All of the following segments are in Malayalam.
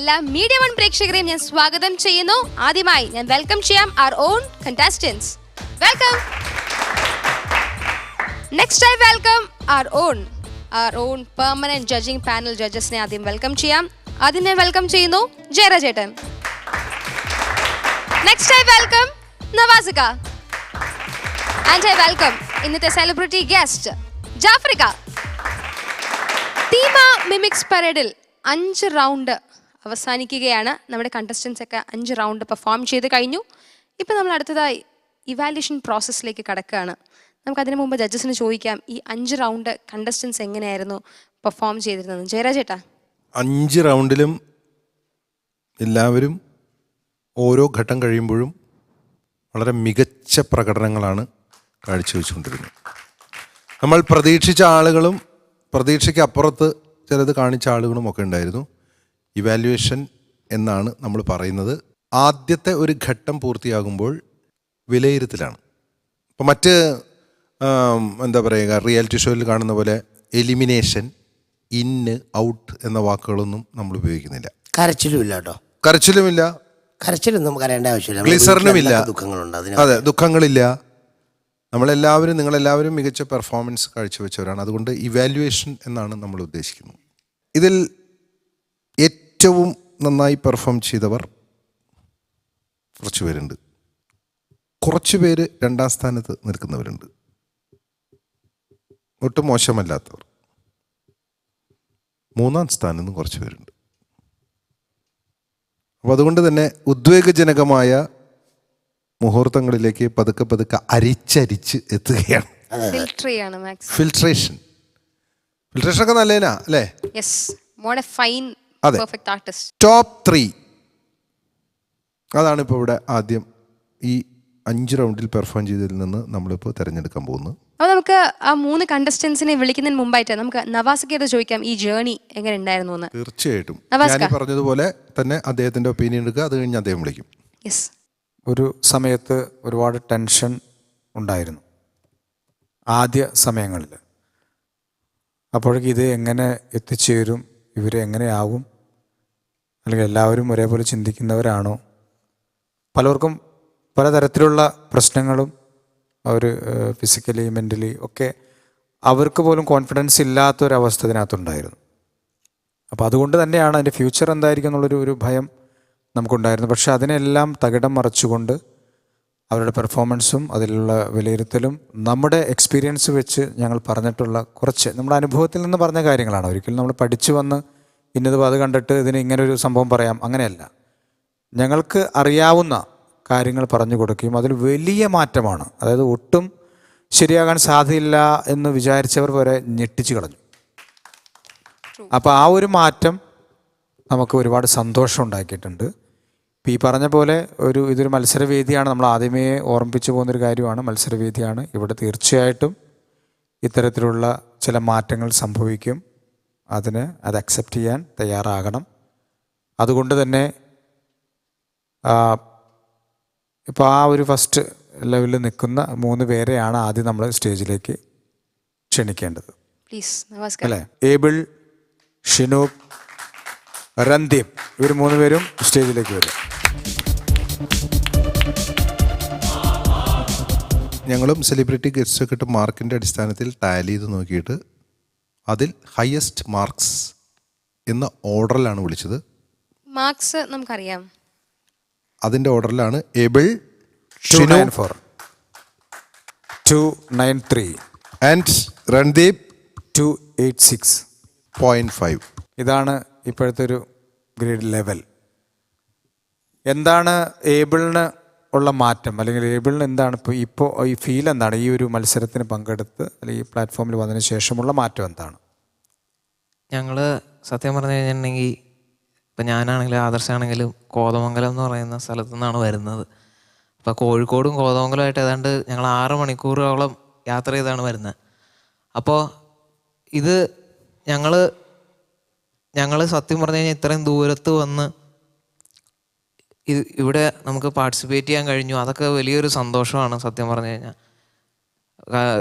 എല്ലാ മീഡിയ വൺ പ്രേക്ഷകരെയും ഞാൻ സ്വാഗതം ചെയ്യുന്നു. ആദ്യമായി ഞാൻ വെൽക്കം ചെയ്യാം our own contestants. Welcome. Next I welcome our own permanent judging panel judgesനെ ആദ്യം വെൽക്കം ചെയ്യാം. ആദ്യം ഞാൻ വെൽക്കം ചെയ്യുന്നു ജയരാജേട്ടൻ. നെക്സ്റ്റ് I welcome നവാസിക. And I welcome ഇന്നത്തെ സെലിബ്രിറ്റി ഗസ്റ്റ് ജാഫ്രിക. തീമ മിമിക്സ് പരേഡിൽ 5 റൗണ്ട് അവസാനിക്കുകയാണ്. നമ്മുടെ കണ്ടസ്റ്റൻസ് ഒക്കെ 5 റൗണ്ട് പെർഫോം ചെയ്ത് കഴിഞ്ഞു. ഇപ്പം നമ്മൾ അടുത്തതായി ഇവാലുവേഷൻ പ്രോസസ്സിലേക്ക് കടക്കുകയാണ്. നമുക്കതിന് മുമ്പ് ജഡ്ജസിന് ചോദിക്കാം, ഈ 5 റൗണ്ട് കണ്ടസ്റ്റൻസ് എങ്ങനെയായിരുന്നു പെർഫോം ചെയ്തിരുന്നത്? ജയരാജേട്ടാ. 5 റൗണ്ടിലും എല്ലാവരും ഓരോ ഘട്ടം കഴിയുമ്പോഴും വളരെ മികച്ച പ്രകടനങ്ങളാണ് കാഴ്ചവെച്ചുകൊണ്ടിരുന്നത്. നമ്മൾ പ്രതീക്ഷിച്ച ആളുകളും പ്രതീക്ഷയ്ക്ക് അപ്പുറത്ത് ചിലത് കാണിച്ച ആളുകളും ഒക്കെ ഉണ്ടായിരുന്നു. ഇവാലുവേഷൻ എന്നാണ് നമ്മൾ പറയുന്നത്. ആദ്യത്തെ ഒരു ഘട്ടം പൂർത്തിയാകുമ്പോൾ വിലയിരുത്തലാണ്. അപ്പോൾ മറ്റ് എന്താ പറയുക, റിയാലിറ്റി ഷോയിൽ കാണുന്ന പോലെ എലിമിനേഷൻ, ഇന്ന്, ഔട്ട് എന്ന വാക്കുകളൊന്നും നമ്മൾ ഉപയോഗിക്കുന്നില്ല. കരച്ചിലുമില്ല കേട്ടോ. കരച്ചിലുമില്ല, കരച്ചിലൊന്നും കരയേണ്ട ആവശ്യമില്ല. ഗ്ലിസറിനുമില്ല, ദുഃഖങ്ങളുണ്ട്. അതെ, ദുഃഖങ്ങളില്ല. നമ്മളെല്ലാവരും, നിങ്ങളെല്ലാവരും മികച്ച പെർഫോമൻസ് കാഴ്ചവെച്ചവരാണ്. അതുകൊണ്ട് ഇവാലുവേഷൻ എന്നാണ് നമ്മൾ ഉദ്ദേശിക്കുന്നത്. ഇതിൽ ഏറ്റവും നന്നായി പെർഫോം ചെയ്തവർ കുറച്ച് പേരുണ്ട്. കുറച്ച് പേര് 2ാം സ്ഥാനത്ത് നിൽക്കുന്നവരുണ്ട്. ഒട്ടും മോശമല്ലാത്തവർ 3ാം സ്ഥാനത്ത് നിന്ന് കുറച്ച് പേരുണ്ട്. അപ്പോൾ അതുകൊണ്ട് തന്നെ ഉദ്വേഗജനകമായ മുഹൂർത്തങ്ങളിലേക്ക് പതുക്കെ പതുക്കെ അരിച്ചരിച്ച് എത്തുകയാണ്. ഫിൽട്രേഷൻ ഒക്കെ നല്ലതിനാ അല്ലേ? അതെ. ടോപ്പ് 3 അതാണ് ഇപ്പോൾ ഇവിടെ ആദ്യം ഈ 5 റൗണ്ടിൽ പെർഫോം ചെയ്തതിൽ നിന്ന് നമ്മളിപ്പോൾ തിരഞ്ഞെടുക്കാൻ പോകുന്നത്. അപ്പോൾ നമുക്ക് ആ 3 കണ്ടസ്റ്റൻസിനെ വിളിക്കുന്നതിന് മുമ്പായിട്ട് നമുക്ക് നവാസിക്കയോട് ചോദിക്കാം, ഈ ജേർണി എങ്ങനെ ഉണ്ടായിരുന്നു എന്ന്. തീർച്ചയായിട്ടും ഞാൻ പറഞ്ഞതുപോലെ തന്നെ അദ്ദേഹത്തിൻ്റെ ഒപ്പീനിയൻ എടുക്കുക, അത് കഴിഞ്ഞ് അദ്ദേഹം വിളിക്കും. യെസ്. ഒരു സമയത്ത് ഒരുപാട് ടെൻഷൻ ഉണ്ടായിരുന്നു ആദ്യ സമയങ്ങളിൽ. അപ്പോഴേക്ക് ഇത് എങ്ങനെ എത്തിച്ചേരും, ഇവർ എങ്ങനെയാവും, അല്ലെങ്കിൽ എല്ലാവരും ഒരേപോലെ ചിന്തിക്കുന്നവരാണോ? പലർക്കും പലതരത്തിലുള്ള പ്രശ്നങ്ങളും അവർ ഫിസിക്കലി മെൻ്റലി ഒക്കെ അവർക്ക് പോലും കോൺഫിഡൻസ് ഇല്ലാത്തൊരവസ്ഥ ഇതിനകത്തുണ്ടായിരുന്നു. അപ്പോൾ അതുകൊണ്ട് തന്നെയാണ് അതിൻ്റെ ഫ്യൂച്ചർ എന്തായിരിക്കും എന്നുള്ളൊരു ഭയം നമുക്കുണ്ടായിരുന്നു. പക്ഷേ അതിനെല്ലാം തകിടം മറിച്ചുകൊണ്ട് അവരുടെ പെർഫോമൻസും അതിലുള്ള വിലയിരുത്തലും നമ്മുടെ എക്സ്പീരിയൻസ് വെച്ച് ഞങ്ങൾ പറഞ്ഞിട്ടുള്ള കുറച്ച് നമ്മുടെ അനുഭവത്തിൽ നിന്ന് പറഞ്ഞ കാര്യങ്ങളാണ്. ഒരിക്കലും നമ്മൾ പഠിച്ചു വന്ന് ഇന്നത് അത് കണ്ടിട്ട് ഇതിന് ഇങ്ങനൊരു സംഭവം പറയാം, അങ്ങനെയല്ല. ഞങ്ങൾക്ക് അറിയാവുന്ന കാര്യങ്ങൾ പറഞ്ഞു കൊടുക്കുകയും അതിൽ വലിയ മാറ്റമാണ്, അതായത് ഒട്ടും ശരിയാകാൻ സാധ്യതയില്ല എന്ന് വിചാരിച്ചവർ വരെ ഞെട്ടിച്ചു കളഞ്ഞു. അപ്പോൾ ആ ഒരു മാറ്റം നമുക്ക് ഒരുപാട് സന്തോഷം ഉണ്ടാക്കിയിട്ടുണ്ട്. ഇപ്പോൾ ഈ പറഞ്ഞ പോലെ ഇതൊരു മത്സരവേദിയാണ്. നമ്മൾ ആദ്യമേ ഓർമ്മിപ്പിച്ചു പോകുന്നൊരു കാര്യമാണ്, മത്സരവേദിയാണ്. ഇവിടെ തീർച്ചയായിട്ടും ഇത്തരത്തിലുള്ള ചില മാറ്റങ്ങൾ സംഭവിക്കും. അത് അക്സെപ്റ്റ് ചെയ്യാൻ തയ്യാറാകണം. അതുകൊണ്ട് തന്നെ ഇപ്പോൾ ആ ഒരു ഫസ്റ്റ് ലെവലിൽ നിൽക്കുന്ന 3 പേരെയാണ് ആദ്യം നമ്മൾ സ്റ്റേജിലേക്ക് ക്ഷണിക്കേണ്ടത്. അല്ലേ? ഏബിൾ, ഷിനൂബ്, രൺദീപ്, ഇവർ 3 പേരും സ്റ്റേജിലേക്ക് വരും. ഞങ്ങളും സെലിബ്രിറ്റി ഗസ്റ്റൊക്കെ ഇട്ട് മാർക്കിൻ്റെ അടിസ്ഥാനത്തിൽ ടാലി ചെയ്ത് നോക്കിയിട്ട് അതിൽ ഹയസ്റ്റ് മാർക്സ് എന്ന ഓർഡറിലാണ് വിളിച്ചത്. മാർക്സ് നമുക്കറിയാം, അതിൻ്റെ ഓർഡറിലാണ് ഏബിൾ 294, 293 ആൻഡ് രൺദീപ് 286.5. ഇതാണ് ഇപ്പോഴത്തെ ഒരു ഗ്രേഡ് ലെവൽ. എന്താണ് ഏബിളിന് ഉള്ള മാറ്റം, അല്ലെങ്കിൽ ഏബിളിന് എന്താണ് ഇപ്പോൾ ഈ ഫീൽ എന്താണ്, ഈ ഒരു മത്സരത്തിന് പങ്കെടുത്ത് അല്ലെങ്കിൽ ഈ പ്ലാറ്റ്ഫോമിൽ വന്നതിന് ശേഷമുള്ള മാറ്റം എന്താണ്? ഞങ്ങൾ സത്യം പറഞ്ഞു കഴിഞ്ഞിട്ടുണ്ടെങ്കിൽ ഇപ്പം ഞാനാണെങ്കിലും ആദർശാണെങ്കിലും കോതമംഗലം എന്ന് പറയുന്ന സ്ഥലത്തു നിന്നാണ് വരുന്നത്. അപ്പോൾ കോഴിക്കോടും കോതമംഗലമായിട്ട് ഏതാണ്ട് ഞങ്ങൾ 6 മണിക്കൂറോളം യാത്ര ചെയ്താണ് വരുന്നത്. അപ്പോൾ ഇത് ഞങ്ങൾ സത്യം പറഞ്ഞു കഴിഞ്ഞാൽ ഇത്രയും ദൂരത്ത് വന്ന് ഇവിടെ നമുക്ക് പാർട്ടിസിപ്പേറ്റ് ചെയ്യാൻ കഴിഞ്ഞു. അതൊക്കെ വലിയൊരു സന്തോഷമാണ് സത്യം പറഞ്ഞു കഴിഞ്ഞാൽ.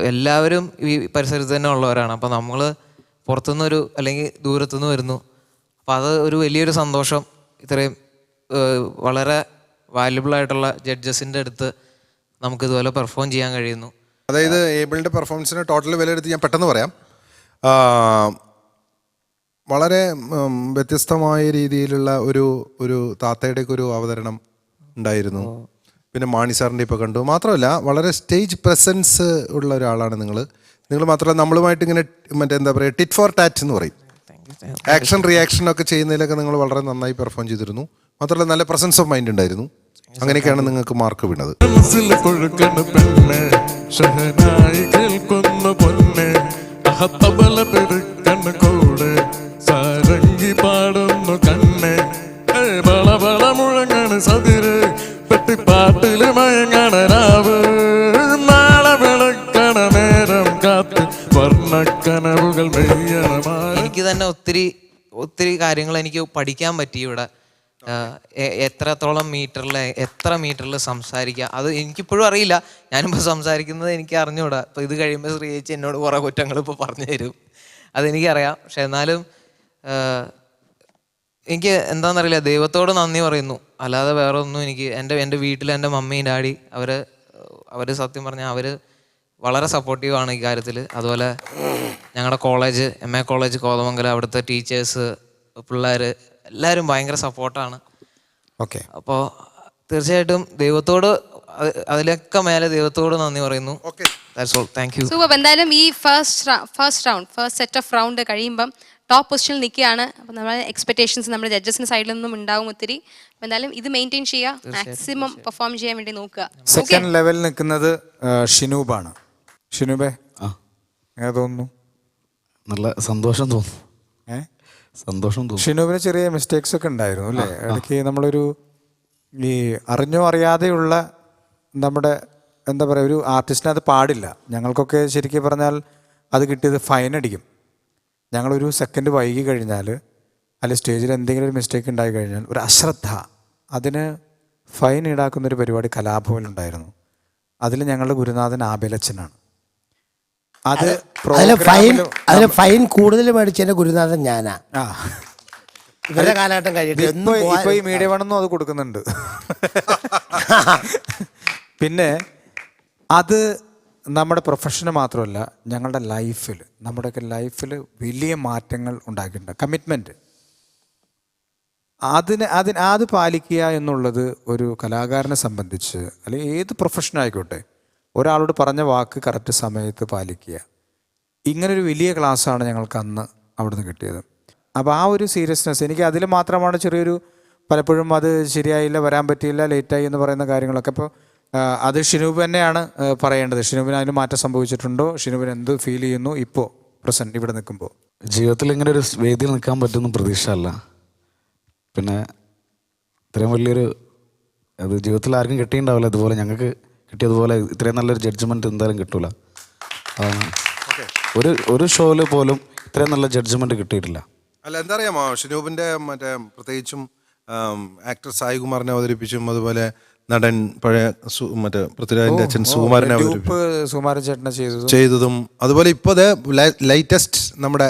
എല്ലാവരും ഈ പരിസരത്ത് തന്നെ ഉള്ളവരാണ്. അപ്പോൾ നമ്മൾ പുറത്തുനിന്നൊരു അല്ലെങ്കിൽ ദൂരത്തുനിന്ന് വരുന്നു. അപ്പോൾ അത് ഒരു വലിയൊരു സന്തോഷം ഇത്രയും വളരെ വാല്യുബിൾ ആയിട്ടുള്ള ജഡ്ജസിൻ്റെ അടുത്ത് നമുക്കിതുപോലെ പെർഫോം ചെയ്യാൻ കഴിയുന്നു. അതായത് ഏബിളിൻ്റെ പെർഫോമൻസിന് ടോട്ടൽ വിലയിരുത്തി ഞാൻ പെട്ടെന്ന് പറയാം. വളരെ വ്യത്യസ്തമായ രീതിയിലുള്ള ഒരു താത്തയുടെയൊക്കെ ഒരു അവതരണം ഉണ്ടായിരുന്നു. പിന്നെ മാണി സാറിൻ്റെ ഇപ്പോൾ കണ്ടു. മാത്രമല്ല വളരെ സ്റ്റേജ് പ്രസൻസ് ഉള്ള ഒരാളാണ് നിങ്ങൾ മാത്രമല്ല നമ്മളുമായിട്ട് ഇങ്ങനെ എന്താ പറയുക ടിറ്റ് ഫോർ ടാറ്റ് എന്ന് പറയും. ആക്ഷൻ റിയാക്ഷൻ ഒക്കെ ചെയ്യുന്നതിലൊക്കെ നിങ്ങൾ വളരെ നന്നായി പെർഫോം ചെയ്തിരുന്നു. മാത്രമല്ല നല്ല പ്രസൻസ് ഓഫ് മൈൻഡ് ഉണ്ടായിരുന്നു. അങ്ങനെയൊക്കെയാണ് നിങ്ങൾക്ക് മാർക്ക് വീണത്. പാട്ടില് മയങ്ങണ രാവ് നാളെ വിളക്കണ നേരം കാത്ത് വർണ്ണക്കനവുകൾ എനിക്ക് തന്നെ ഒത്തിരി കാര്യങ്ങൾ എനിക്ക് പഠിക്കാൻ പറ്റി ഇവിടെ. എത്രത്തോളം എത്ര മീറ്ററിൽ സംസാരിക്കുക അത് എനിക്കിപ്പോഴും അറിയില്ല. ഞാനിപ്പോൾ സംസാരിക്കുന്നത് എനിക്ക് അറിഞ്ഞുകൂടാ. അപ്പോൾ ഇത് കഴിയുമ്പോൾ ശ്രീയേച്ചി എന്നോട് കുറേ കുറ്റങ്ങൾ ഇപ്പോൾ പറഞ്ഞു തരും, അതെനിക്കറിയാം. പക്ഷെ എന്നാലും എനിക്ക് എന്താണെന്നറിയില്ല, ദൈവത്തോട് നന്ദി പറയുന്നു. അല്ലാതെ വേറെ ഒന്നും എനിക്ക് എൻ്റെ വീട്ടിൽ എൻ്റെ മമ്മിയും ഡാഡി അവർ സത്യം പറഞ്ഞാൽ അവർ വളരെ സപ്പോർട്ടീവാണ് ഈ കാര്യത്തിൽ. അതുപോലെ ഞങ്ങളുടെ കോളേജ് MA കോളേജ് കോതമംഗലം, അവിടുത്തെ ടീച്ചേഴ്സ്, പിള്ളേർ എല്ലാവരും ഭയങ്കര സപ്പോർട്ടാണ്. ഓക്കെ, അപ്പോൾ തീർച്ചയായിട്ടും ദൈവത്തോട് അതിലൊക്കെ മേലെ ദൈവത്തോട് നന്ദി പറയുന്നു. That's all. Thank you. Super. എന്തായാലും ഈ ഫസ്റ്റ് സെറ്റ് ഓഫ് റൗണ്ട് കഴിയുമ്പം ടോപ്പ് പൊസിഷനിൽ നിൽക്കുകയാണ്. അപ്പം നമ്മുടെ എക്സ്പെക്ടേഷൻസ് നമ്മുടെ ജഡ്ജസിന്റെ സൈഡിൽ നിന്നും ഉണ്ടാവും ഒത്തിരി. അപ്പം എന്തായാലും ഇത് മെയിൻറ്റെയിൻ ചെയ്യുക, മാക്സിമം പെർഫോം ചെയ്യാൻ വേണ്ടി നോക്കുക. സെക്കൻഡ് ലെവലിൽ നിൽക്കുന്നത് ഷിനൂബാണ്. ഷിനൂബേ, എങ്ങനെ തോന്നുന്നു? നല്ല സന്തോഷം തോന്നുന്നു. സന്തോഷം തോന്നുന്നു. ഷിനൂബിന് ചെറിയ മിസ്റ്റേക്സ് ഒക്കെ ഉണ്ടായിരുന്നു അല്ലേ? ഇടയ്ക്ക് നമ്മളൊരു ഈ അറിഞ്ഞോ അറിയാതെയുള്ള നമ്മുടെ എന്താ പറയുക, ഒരു ആർട്ടിസ്റ്റിന് അത് പാടില്ല. ഞങ്ങൾക്കൊക്കെ ശരിക്കും പറഞ്ഞാൽ അത് കിട്ടിയത് ഫൈൻ അടിക്കും. ഞങ്ങളൊരു സെക്കൻഡ് വൈകി കഴിഞ്ഞാൽ അല്ലെങ്കിൽ സ്റ്റേജിൽ എന്തെങ്കിലും ഒരു മിസ്റ്റേക്ക് ഉണ്ടായി കഴിഞ്ഞാൽ ഒരു അശ്രദ്ധ, അതിന് ഫൈൻ ഈടാക്കുന്നൊരു പരിപാടി കലാഭവനിലുണ്ടായിരുന്നു. അതിൽ ഞങ്ങളുടെ ഗുരുനാഥൻ ആബേലച്ചനാണ്. അതിൽ ഫൈൻ കൂടുതൽ മേടിച്ചതിന്റെ ഗുരുനാഥൻ ഞാനാ. ഇവരുടെ കാലഘട്ടം കഴിഞ്ഞിട്ട് ഇപ്പൊ ഈ മീഡിയ വേണമെന്നും അത് കൊടുക്കുന്നുണ്ട്. പിന്നെ അത് നമ്മുടെ പ്രൊഫഷന് മാത്രമല്ല, ഞങ്ങളുടെ നമ്മുടെയൊക്കെ ലൈഫിൽ വലിയ മാറ്റങ്ങൾ ഉണ്ടാക്കിയിട്ടുണ്ട്. കമ്മിറ്റ്മെൻറ്റ് അത് പാലിക്കുക എന്നുള്ളത് ഒരു കലാകാരനെ സംബന്ധിച്ച്, അല്ലെങ്കിൽ ഏത് പ്രൊഫഷനായിക്കോട്ടെ, ഒരാളോട് പറഞ്ഞ വാക്ക് കറക്റ്റ് സമയത്ത് പാലിക്കുക. ഇങ്ങനൊരു വലിയ ക്ലാസ്സാണ് ഞങ്ങൾക്ക് അന്ന് അവിടുന്ന് കിട്ടിയത്. അപ്പോൾ ആ ഒരു സീരിയസ്നെസ് എനിക്ക് അതിൽ മാത്രമാണ് ചെറിയൊരു, പലപ്പോഴും അത് ശരിയായില്ല, വരാൻ പറ്റിയില്ല, ലേറ്റായി എന്ന് പറയുന്ന കാര്യങ്ങളൊക്കെ. അപ്പോൾ അത് ഷിനൂബ് തന്നെയാണ് പറയേണ്ടത്. ഷിനൂബിന് അതിന് മാറ്റം സംഭവിച്ചിട്ടുണ്ടോ? ഷിനൂബിന് എന്ത് ഫീൽ ചെയ്യുന്നു ഇപ്പോൾ പ്രസൻറ്റ് ഇവിടെ നിൽക്കുമ്പോൾ? ജീവിതത്തിൽ ഇങ്ങനെ ഒരു വേദിയിൽ നിൽക്കാൻ പറ്റുമെന്ന് പ്രതീക്ഷ അല്ല. പിന്നെ ഇത്രയും വലിയൊരു അത് ജീവിതത്തിൽ ആർക്കും കിട്ടിയിട്ടുണ്ടാവില്ല. ഇതുപോലെ ഞങ്ങൾക്ക് കിട്ടിയതുപോലെ ഇത്രയും നല്ലൊരു ജഡ്ജ്മെൻറ്റ് എന്തായാലും കിട്ടൂല. ഒരു ഷോയിൽ പോലും ഇത്രയും നല്ല ജഡ്ജ്മെൻറ്റ് കിട്ടിയിട്ടില്ല. അല്ല, എന്താ അറിയാമോ, ഷിനൂബിൻ്റെ പ്രത്യേകിച്ചും ആക്ടർ സായി കുമാറിനെ അവതരിപ്പിച്ചും അതുപോലെ നടൻ പഴയ പൃഥ്വിരാജിന്റെ അച്ഛൻ സുകുമാരനെ ചെയ്തതും അതുപോലെ ഇപ്പോൾ ലേറ്റസ്റ്റ് നമ്മുടെ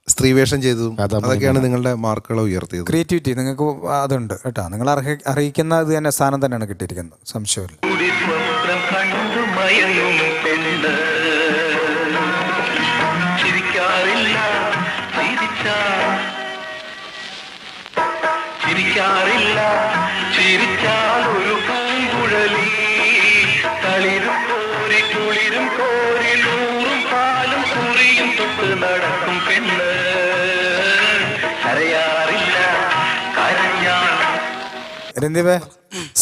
സ്ത്രീവേഷം ചെയ്തതും അതൊക്കെയാണ് നിങ്ങളുടെ മാർക്കുകൾ ഉയർത്തിയത്. ക്രിയേറ്റിവിറ്റി നിങ്ങൾക്ക് അതുണ്ട് കേട്ടോ. നിങ്ങൾ അറിയിക്കുന്ന ഇത് തന്നെ സ്ഥാനം തന്നെയാണ് കിട്ടിയിരിക്കുന്നത്, സംശയമില്ല. രഞ്ജീവേ,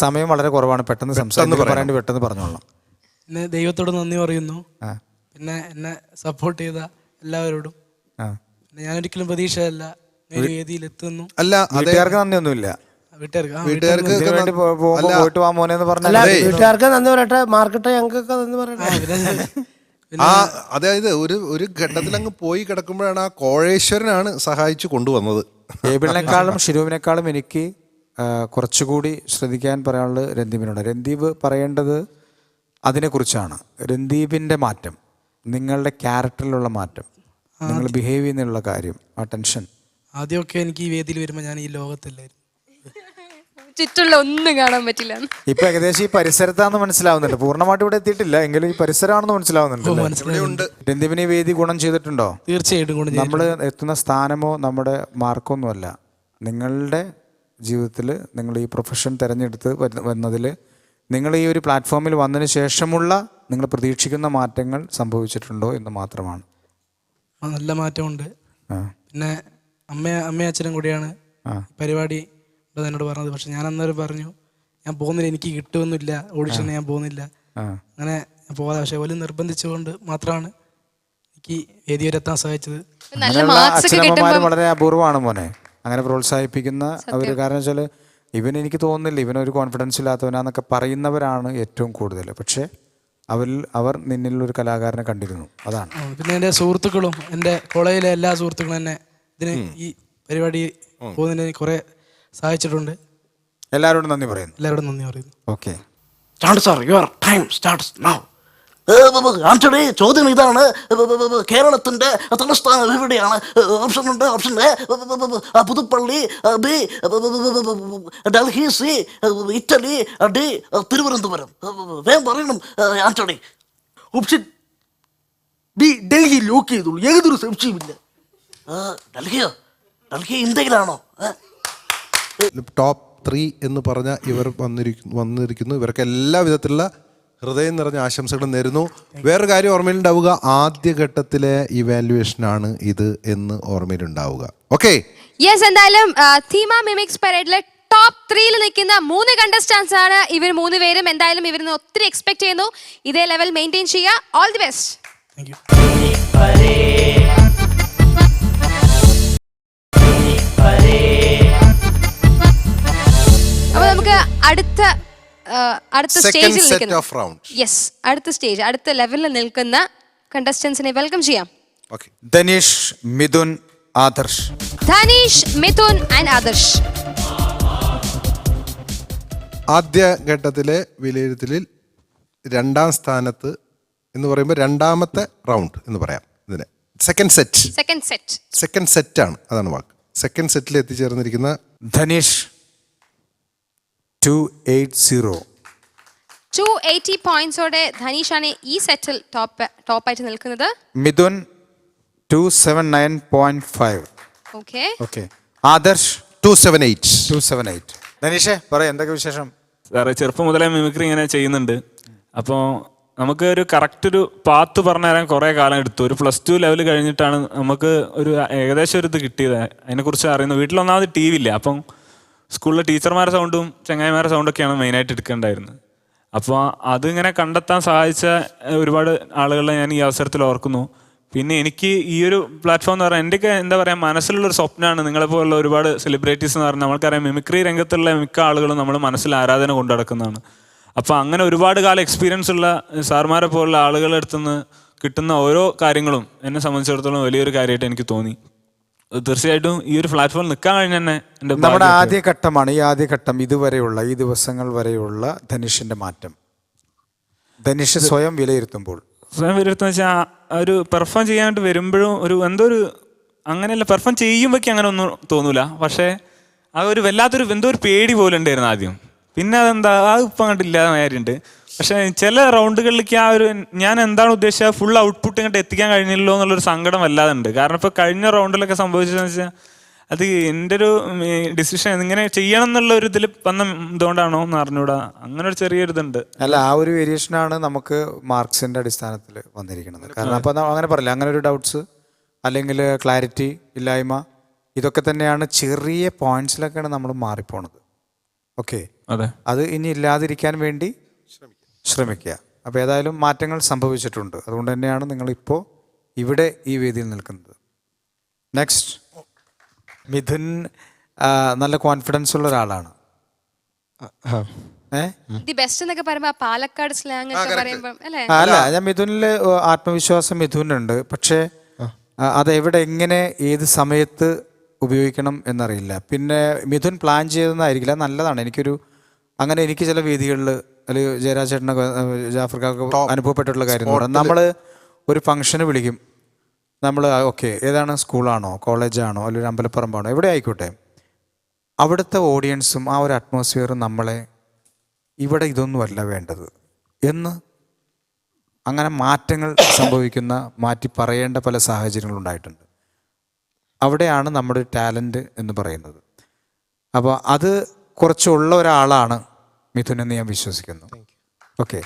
സമയം വളരെ കുറവാണ്, പെട്ടെന്ന് സംസാരിക്കാൻ പെട്ടെന്ന് പറഞ്ഞോളാം. പിന്നെ ദൈവത്തോട് നന്ദി പറയുന്നു. പിന്നെ എന്നെ സപ്പോർട്ട് ചെയ്ത എല്ലാവരോടും. ഞാനൊരിക്കലും പ്രതീക്ഷയല്ല വേദിയിൽ എത്തുന്നു. അല്ല, വീട്ടുകാർക്ക് നന്ദിയൊന്നുമില്ല. വീട്ടുകാർക്ക് പോയിട്ട് വാ മോനെ എന്ന് പറഞ്ഞാൽ വീട്ടുകാർക്ക് നന്ദി പറയട്ടെ, മാർക്കട്ടെ, ഞങ്ങൾക്കൊക്കെ നന്ദി പറയട്ടെ. അതായത് ഒരു ഘട്ടത്തിൽ അങ്ങ് പോയി കിടക്കുമ്പോഴാണ് ആ കോഴേശ്വരനാണ് സഹായിച്ചു കൊണ്ടുവന്നത്. ഏബിളിനേക്കാളും ഷിരൂവിനേക്കാളും എനിക്ക് കുറച്ചുകൂടി ശ്രദ്ധിക്കാൻ പറയാനുള്ളത് രൺദീപിനോട്. രൺദീപ് പറയേണ്ടത് അതിനെക്കുറിച്ചാണ്. രൺദീപിൻ്റെ മാറ്റം, നിങ്ങളുടെ ക്യാരക്ടറിലുള്ള മാറ്റം, നിങ്ങൾ ബിഹേവ് ചെയ്യുന്നതിനുള്ള കാര്യം, ആ ടെൻഷൻ. ആദ്യമൊക്കെ എനിക്ക് ഈ വേദിയിൽ വരുമ്പോൾ ഞാൻ ഈ ലോകത്തില്ലായിരുന്നു. ചുറ്റുള്ള ഒന്നും കാണാൻ പറ്റില്ല. ഇപ്പൊ ഏകദേശം ഈ പരിസരത്താന്ന് മനസ്സിലാവുന്നുണ്ട്. പൂർണ്ണമായിട്ട് ഇവിടെ എത്തിയിട്ടില്ല എങ്കിലും ഈ പരിസരമാണെന്ന് മനസ്സിലാവുന്നുണ്ട്. മനസ്സിലാവുന്നുണ്ട്. രഞ്ജിമിന് ഈ വേദി ഗുണം ചെയ്തിട്ടുണ്ടോ? തീർച്ചയായിട്ടും ഗുണം നമ്മൾ എത്തുന്ന സ്ഥാനമോ നമ്മുടെ മാർക്കോ ഒന്നുമല്ല. നിങ്ങളുടെ ജീവിതത്തിൽ നിങ്ങൾ ഈ പ്രൊഫഷൻ തിരഞ്ഞെടുത്ത് വന്നതിൽ നിങ്ങൾ ഈ ഒരു പ്ലാറ്റ്ഫോമിൽ വന്നതിന് ശേഷമുള്ള നിങ്ങൾ പ്രതീക്ഷിക്കുന്ന മാറ്റങ്ങൾ സംഭവിച്ചിട്ടുണ്ടോ എന്ന് മാത്രമാണ്. നല്ല മാറ്റമുണ്ട്. പിന്നെ അമ്മയും അച്ഛനും കൂടിയാണ് പരിപാടി എന്നോട് പറഞ്ഞത്. പക്ഷെ ഞാൻ അന്നേരം പറഞ്ഞു ഞാൻ പോകുന്നില്ല, എനിക്ക് കിട്ടുമൊന്നുമില്ല, ഓഡിഷന് ഞാൻ പോകുന്നില്ല, അങ്ങനെ ഞാൻ പോകാതെ. പക്ഷെ ഓല് നിർബന്ധിച്ചുകൊണ്ട് മാത്രമാണ് എനിക്ക് വേദി വരെ എത്താൻ സഹായിച്ചത്. അച്ഛനമ്മമാരും വളരെ അപൂർവമാണ് മോനെ അങ്ങനെ പ്രോത്സാഹിപ്പിക്കുന്ന അവർ. കാരണം വെച്ചാൽ ഇവൻ എനിക്ക് തോന്നുന്നില്ല ഇവനൊരു കോൺഫിഡൻസ് ഇല്ലാത്തവനാന്നൊക്കെ പറയുന്നവരാണ് ഏറ്റവും കൂടുതൽ. പക്ഷേ അവർ നിന്നിലൊരു കലാകാരനെ കണ്ടിരുന്നു, അതാണ്. പിന്നെ എൻ്റെ സുഹൃത്തുക്കളും എൻ്റെ കോളേജിലെ എല്ലാ സുഹൃത്തുക്കളും എന്നെ ഇതിന് ഈ പരിപാടി പോകുന്നതിന് കുറെ സഹായിച്ചിട്ടുണ്ട്. എല്ലാവരോടും നന്ദി പറയുന്നു. എല്ലാവരോടും നന്ദി പറയുന്നു. Okay, sir your time starts now. Antony, ചോദ്യം ഇതാണ്. കേരളത്തിന്റെ തലസ്ഥാനം എവിടെയാണ്? ഓപ്ഷൻ ഉണ്ട്. Option A Puthuppally, B Delhi, C Italy, D Thiruvananthapuram. വേഗം പറയണം Antony. Option B Delhi lock ചെയ്തോളൂ, ഏതൊരു സംശയമില്ല. ഡൽഹിയോ? ഡൽഹി ഇന്ത്യയിലാണോ? ടോപ്പ് 3 എന്ന് പറഞ്ഞ ഇവർ വന്നിരിക്കുന്നു. ഇവർക്ക് എല്ലാ വിധത്തിലുള്ള ഹൃദയം നിറഞ്ഞ ആശംസകൾ നേരുന്നു. വേറൊരു കാര്യം ഓർമ്മയിലുണ്ടാവുക, ആദ്യഘട്ടത്തിലെ ഇവാലുവേഷനാണ് ഇത് എന്ന് ഓർമ്മയിലുണ്ടാവുക. ഓക്കെ, യെസ്, എന്തായാലും തീമ മിമിക്സ് പരേഡിലെ ടോപ്പ് 3 നിൽക്കുന്ന 3 കണ്ടസ്റ്റൻസ് ആണ് ഇവർ 3 പേരും. എന്തായാലും ഇവരിന്ന് ഒത്തിരി എക്സ്പെക്ട് ചെയ്യുന്നു. ഇതേ ലെവൽ മെയിൻറ്റെയിൻ ചെയ്യുക. All the best. Thank you. അപ്പൊ നമുക്ക് അടുത്ത സ്റ്റേജിൽ നിൽക്കുന്ന അടുത്ത സ്റ്റേജ്, അടുത്ത ലെവലിൽ നിൽക്കുന്ന കണ്ടസ്റ്റൻസിനെ വെൽക്കം ചെയ്യാം. ധനീഷ്, മിഥുൻ, ആദർശ്. ധനീഷ്, മിഥുൻ ആൻഡ് ആദർശ്. ആദ്യ ഘട്ടത്തിലെ വിലയിരുത്തലിൽ 2ാം സ്ഥാനത്ത് എന്ന് പറയുമ്പോൾ 2ാമത്തെ റൗണ്ട് എന്ന് പറയാം ഇതിനെ. സെക്കൻഡ് സെറ്റ് ആണ്, അതാണ് വാക്ക്. സെക്കൻഡ് സെറ്റിൽ എത്തിച്ചേർന്നിരിക്കുന്ന ധനീഷ് 280 പോയിന്റ്സോടെ ധനീഷാണ് ഈ സെറ്റിൽ ടോപ്പായിട്ട് നിൽക്കുന്നത്. മിഥുൻ 279.5. ഓക്കെ. ആദർശ് 278. ധനീഷേ പറ, എന്തൊക്കെ വിശേഷം? സാറേ, ചെറുപ്പം മുതലേ മിമിക്രി ഇങ്ങനെ ചെയ്യുന്നുണ്ട്. അപ്പോൾ നമുക്ക് ഒരു കറക്റ്റ് ഒരു പാത്ത് പറഞ്ഞു തരാൻ കുറേ കാലം എടുത്തു. ഒരു +2 ലെവൽ കഴിഞ്ഞിട്ടാണ് നമുക്ക് ഒരു ഏകദേശം ഒരു ഇത് കിട്ടിയത്. അതിനെക്കുറിച്ച് അറിയുന്നു. വീട്ടിലൊന്നാമത് TV ഇല്ല. അപ്പം സ്കൂളിലെ ടീച്ചർമാരുടെ സൗണ്ടും ചങ്ങായിമാരുടെ സൗണ്ടൊക്കെയാണ് മെയിനായിട്ട് എടുക്കേണ്ടായിരുന്നത്. അപ്പോൾ അതിങ്ങനെ കണ്ടെത്താൻ സഹായിച്ച ഒരുപാട് ആളുകളെ ഞാൻ ഈ അവസരത്തിൽ ഓർക്കുന്നു. പിന്നെ എനിക്ക് ഈ ഒരു പ്ലാറ്റ്ഫോം എന്ന് പറഞ്ഞാൽ എൻ്റെയൊക്കെ എന്താ പറയുക മനസ്സിലുള്ളൊരു സ്വപ്നമാണ്. നിങ്ങളെപ്പോലുള്ള ഒരുപാട് സെലിബ്രിറ്റീസ് എന്ന് പറഞ്ഞാൽ നമ്മൾക്കറിയാം മിമിക്രി രംഗത്തുള്ള മിക്ക ആളുകളും നമ്മൾ മനസ്സിൽ ആരാധന കൊണ്ടു നടക്കുന്നതാണ്. അപ്പോൾ അങ്ങനെ ഒരുപാട് കാലം എക്സ്പീരിയൻസ് ഉള്ള സാർമാരെ പോലുള്ള ആളുകളുടെ അടുത്തുനിന്ന് കിട്ടുന്ന ഓരോ കാര്യങ്ങളും എന്നെ സംബന്ധിച്ചിടത്തോളം വലിയൊരു കാര്യമായിട്ട് എനിക്ക് തോന്നി. തീർച്ചയായിട്ടും ഈ ഒരു പ്ലാറ്റ്ഫോമിൽ നിൽക്കാൻ കഴിഞ്ഞ തന്നെ നമ്മുടെ ആദ്യഘട്ടമാണ്. ഈ ആദ്യഘട്ടം ഇതുവരെയുള്ള ഈ ദിവസങ്ങൾ വരെയുള്ള ധനുഷിന്റെ മാറ്റം ധനുഷ് സ്വയം വിലയിരുത്തുമ്പോൾ വെച്ചാൽ ഒരു പെർഫോം ചെയ്യാനായിട്ട് വരുമ്പോഴും ഒരു എന്തോ ഒരു അങ്ങനെയല്ല, പെർഫോം ചെയ്യുമ്പോഴേക്കും അങ്ങനെ ഒന്നും തോന്നൂല. പക്ഷേ ആ ഒരു വല്ലാത്തൊരു എന്തോ ഒരു പേടി പോലെ ഉണ്ടായിരുന്നു ആദ്യം. പിന്നെ അതെന്താ ഇപ്പം കണ്ടില്ലാതെ കാര്യമുണ്ട്. പക്ഷേ ചില റൗണ്ടുകളിലേക്ക് ആ ഒരു ഞാൻ എന്താണ് ഉദ്ദേശിച്ചത് ഫുൾ ഔട്ട്പുട്ട് ഇങ്ങോട്ട് എത്തിക്കാൻ കഴിഞ്ഞില്ലല്ലോ എന്നുള്ളൊരു സങ്കടം വല്ലാതെ ഉണ്ട്. കാരണം ഇപ്പോൾ കഴിഞ്ഞ റൗണ്ടിലൊക്കെ സംഭവിച്ചതെന്ന് വെച്ചാൽ അത് എൻ്റെ ഒരു ഡിസിഷൻ ഇങ്ങനെ ചെയ്യണം എന്നുള്ള ഒരു ഇതിൽ വന്ന ഇതുകൊണ്ടാണോ എന്ന് അറിഞ്ഞൂടാ. അങ്ങനെ ഒരു ചെറിയൊരു ഇതുണ്ട്. അല്ല, ആ ഒരു വേരിയേഷനാണ് നമുക്ക് മാർക്സിൻ്റെ അടിസ്ഥാനത്തിൽ വന്നിരിക്കുന്നത്. കാരണം അപ്പോൾ അങ്ങനെ പറയില്ല, അങ്ങനെ ഒരു ഡൗട്ട്സ് അല്ലെങ്കിൽ ക്ലാരിറ്റി ഇല്ലായ്മ ഇതൊക്കെ തന്നെയാണ് ചെറിയ പോയിന്റ്സിലൊക്കെയാണ് നമ്മൾ മാറിപ്പോണത്. ഓക്കെ, അത് ഇനി ഇല്ലാതിരിക്കാൻ വേണ്ടി ശ്രമിക്കുക. അപ്പോൾ ഏതായാലും മാറ്റങ്ങൾ സംഭവിച്ചിട്ടുണ്ട്. അതുകൊണ്ട് തന്നെയാണ് നിങ്ങളിപ്പോൾ ഇവിടെ ഈ വേദിയിൽ നിൽക്കുന്നത്. നെക്സ്റ്റ്, മിഥുൻ നല്ല കോൺഫിഡൻസ് ഉള്ള ഒരാളാണ്. പാലക്കാട് സ്ലാങ് അല്ല, ഞാൻ മിഥുനിൽ ആത്മവിശ്വാസം മിഥുനുണ്ട്. പക്ഷേ അതെവിടെ എങ്ങനെ ഏത് സമയത്ത് ഉപയോഗിക്കണം എന്നറിയില്ല. പിന്നെ മിഥുൻ പ്ലാൻ ചെയ്തതെന്നായിരിക്കില്ല, നല്ലതാണ്. അങ്ങനെ എനിക്ക് ചില വേദികളിൽ അല്ലെങ്കിൽ ജയരാജ് ചേട്ടനൊക്കെ ജാഫർക്കൊക്കെ അനുഭവപ്പെട്ടിട്ടുള്ള കാര്യം എന്ന് പറഞ്ഞാൽ നമ്മൾ ഒരു ഫംഗ്ഷന് വിളിക്കും. നമ്മൾ ഓക്കെ ഏതാണ്, സ്കൂളാണോ കോളേജാണോ അല്ലെങ്കിൽ അമ്പലപ്പറമ്പാണോ എവിടെ ആയിക്കോട്ടെ, അവിടുത്തെ ഓഡിയൻസും ആ ഒരു അറ്റ്മോസ്ഫിയറും നമ്മളെ ഇവിടെ ഇതൊന്നുമല്ല വേണ്ടത് എന്ന് അങ്ങനെ മാറ്റങ്ങൾ സംഭവിക്കുന്ന, മാറ്റി പറയേണ്ട പല സാഹചര്യങ്ങളുണ്ടായിട്ടുണ്ട്. അവിടെയാണ് നമ്മുടെ ടാലൻറ്റ് എന്ന് പറയുന്നത്. അപ്പോൾ അത് കുറച്ചുള്ള ഒരാളാണ് മിഥുൻ എന്ന് ഞാൻ വിശ്വസിക്കുന്നു. ഓക്കെ.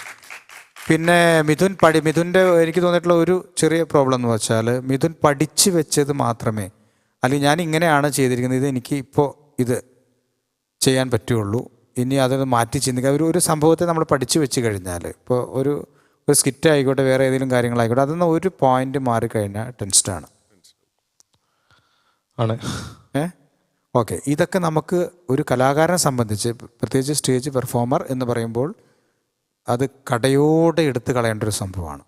പിന്നെ മിഥുൻ്റെ എനിക്ക് തോന്നിയിട്ടുള്ള ഒരു ചെറിയ പ്രോബ്ലം എന്ന് വെച്ചാൽ, മിഥുൻ പഠിച്ച് വെച്ചത് മാത്രമേ, അല്ലെങ്കിൽ ഞാൻ ഇങ്ങനെയാണ് ചെയ്തിരിക്കുന്നത്, ഇത് എനിക്ക് ഇപ്പോൾ ഇത് ചെയ്യാൻ പറ്റുള്ളൂ, ഇനി അതൊന്ന് മാറ്റി ചിന്തിക്കുക. ഒരു സംഭവത്തെ നമ്മൾ പഠിച്ചു വെച്ച് കഴിഞ്ഞാൽ, ഇപ്പോൾ ഒരു സ്കിറ്റ് ആയിക്കോട്ടെ, വേറെ ഏതെങ്കിലും കാര്യങ്ങളായിക്കോട്ടെ, അതൊന്ന് ഒരു പോയിന്റ് മാറിക്കഴിഞ്ഞാൽ ടെൻസ്ഡാണ് ആണ്. ഓക്കെ. ഇതൊക്കെ നമുക്ക് ഒരു കലാകാരനെ സംബന്ധിച്ച്, പ്രത്യേകിച്ച് സ്റ്റേജ് പെർഫോമർ എന്ന് പറയുമ്പോൾ, അത് കടയോടെ എടുത്ത് കളയേണ്ട ഒരു സംഭവമാണ്.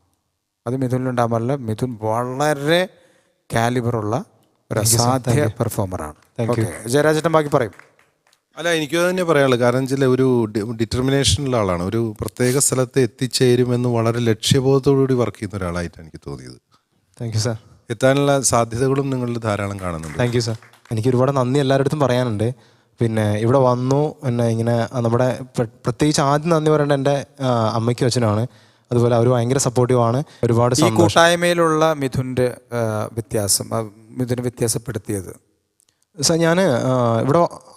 അത് മിഥുനിലുണ്ടാകാമല്ല. മിഥുൻ വളരെ കാലിബറുള്ള ഒരു അസാധ്യ പെർഫോമറാണ്. ഓക്കെ, ജയരാജേട്ടൻ ബാക്കി പറയും. അല്ല, എനിക്ക് തന്നെ പറയാനുള്ളൂ. കാരണം വെച്ചാൽ ഒരു ഡിറ്റർമിനേഷനുള്ള ആളാണ്. ഒരു പ്രത്യേക സ്ഥലത്ത് എത്തിച്ചേരുമെന്ന് വളരെ ലക്ഷ്യബോധത്തോടുകൂടി വർക്ക് ചെയ്യുന്ന ഒരാളായിട്ടാണ് എനിക്ക് തോന്നിയത്. Thank you sir. എത്താനുള്ള സാധ്യതകളും നിങ്ങളിൽ ധാരാളം കാണുന്നുണ്ട്. Thank you sir. എനിക്ക് ഒരുപാട് നന്ദി എല്ലാവരുടെ അടുത്തും പറയാനുണ്ട്. പിന്നെ ഇവിടെ വന്നു എന്നെ ഇങ്ങനെ നമ്മുടെ പ്രത്യേകിച്ച് ആദ്യം നന്ദി പറയേണ്ട എൻ്റെ അമ്മയ്ക്കും അച്ഛനാണ്. അതുപോലെ അവർ ഭയങ്കര സപ്പോർട്ടീവാണ്. ഒരുപാട് ഈ കൂട്ടായ്മയിലുള്ള മിഥുൻ്റെ മിഥുനെ വ്യത്യാസപ്പെടുത്തിയത് സാർ, ഞാൻ